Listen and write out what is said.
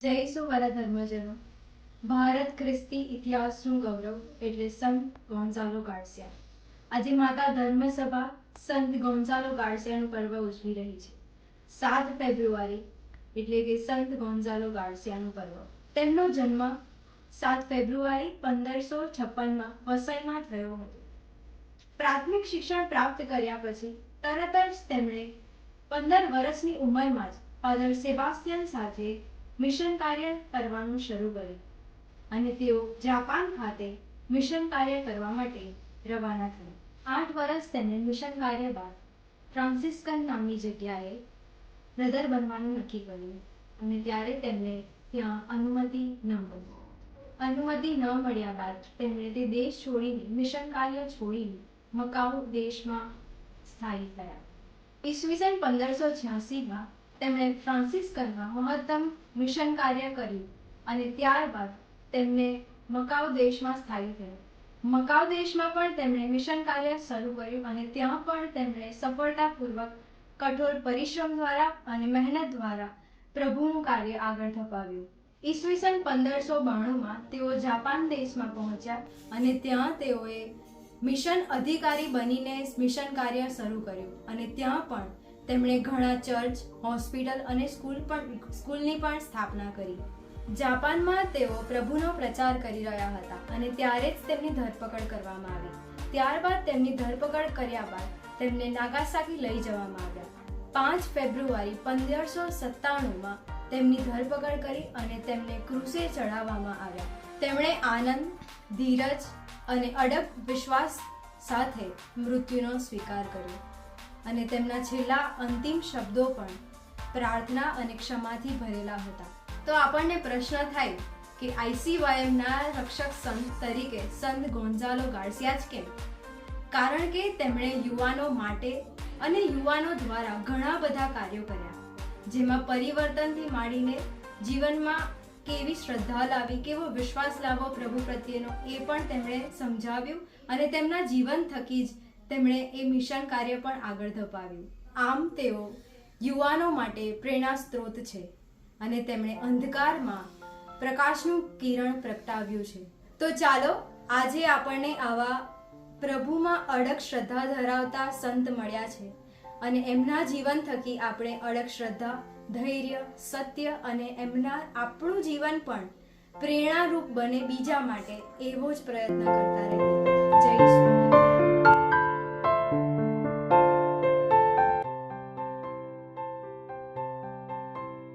જય સુવરા ધર્મજનો. ભારત ખ્રિસ્તી ઇતિહાસનું ગૌરવ એટલે સંત ગોન્ઝાલો ગાર્સિયા. આજે માતા ધર્મસભા સંત ગોન્ઝાલો ગાર્સિયાનું પર્વ ઉજવી રહી છે. 7 ફેબ્રુઆરી એટલે કે સંત ગોન્ઝાલો ગાર્સિયાનું પર્વ. તેમનો જન્મ 7 ફેબ્રુઆરી 1556માં વસઈમાં થયો હતો. પ્રાથમિક શિક્ષણ પ્રાપ્ત કર્યા પછી તરત જ તેમણે 15 વર્ષની ઉંમરમાં જ ફાધર સેબાસ્ટિયન સાથે મિશન કાર્ય કરવાનું શરૂ કર્યું અને તેઓ જાપાન ખાતે મિશન કાર્ય કરવા માટે રવાના થયા. 8 વર્ષ તેમણે મિશન કાર્ય બાદ ફ્રાન્સિસ્કન નામની જગ્યાએ બ્રધર બનવાનું નક્કી કર્યું અને ત્યારે તેમને ત્યાં અનુમતિ ન મળી. અનુમતિ ન મળ્યા બાદ તેમણે તે દેશ છોડીને મિશન કાર્ય છોડીને મકાઉ દેશમાં સ્થાયી થયા. ઈસવીસન 1586માં તેમણે ફ્રાન્સિસ્કનમાં મહત્તમ મિશન કાર્ય કર્યું અને ત્યારબાદ તેમને મકાઉ દેશમાં સ્થાયી થયા. મકાઉ દેશમાં પણ તેમણે મિશન કાર્ય શરૂ કર્યું અને ત્યાં પણ તેમણે સફળતાપૂર્વક કઠોર પરિશ્રમ દ્વારા અને મહેનત દ્વારા પ્રભુનું કાર્ય આગળ ધપાવ્યું. ઈસવીસન 1592માં તેઓ જાપાન દેશમાં પહોંચ્યા અને ત્યાં તેઓએ મિશન અધિકારી બનીને મિશન કાર્ય શરૂ કર્યું અને ત્યાં પણ તેમણે ઘણા ચર્ચ, હોસ્પિટલ અને સ્કૂલની પણ સ્થાપના કરી. જાપાનમાં તેઓ પ્રભુનો પ્રચાર કરી રહ્યા હતા અને ત્યારે જ તેમની ધરપકડ કરવામાં આવી. ત્યારબાદ તેમની ધરપકડ કર્યા બાદ તેમને નાગાસાકી લઈ જવામાં આવ્યા. 5 ફેબ્રુઆરી 1597માં તેમની ધરપકડ કરી અને તેમને ક્રૂસે ચડાવવામાં આવ્યા. તેમણે આનંદ, ધીરજ અને અડગ વિશ્વાસ સાથે મૃત્યુનો સ્વીકાર કર્યો અને તેમના છેલ્લા અંતિમ શબ્દો પણ પ્રાર્થના અને ક્ષમાથી ભરેલા હતા. તો આપણને પ્રશ્ન થાય કે ICYMના રક્ષક સંત તરીકે સંત ગોન્ઝાલો ગાર્સિયા જ કેમ? કારણ કે તેમણે યુવાનો માટે અને યુવાનો દ્વારા ઘણા બધા કાર્યો કર્યા, જેમાં પરિવર્તનથી માંડીને જીવનમાં કેવી શ્રદ્ધા લાવી, કેવો વિશ્વાસ લાવવો પ્રભુ પ્રત્યેનો, એ પણ તેમણે સમજાવ્યું અને તેમના જીવન થકી જ તેમણે એ મિશન કાર્ય પણ આગળ ધપાવ્યું. આમ તેઓ યુવાનો માટે પ્રેરણા સ્ત્રોત છે અને તેમણે અંધકારમાં પ્રકાશનું કિરણ પ્રગટાવ્યું છે. તો ચાલો આજે આપણને આવા પ્રભુમાં અડગ શ્રદ્ધા ધરાવતા સંત મળ્યા છે અને એમના જીવન થકી આપણે અડગ શ્રદ્ધા, ધૈર્ય, સત્ય અને આપણું જીવન પણ પ્રેરણારૂપ બને બીજા માટે એવો જ પ્રયત્ન કરતા રહીએ. જય શ્રી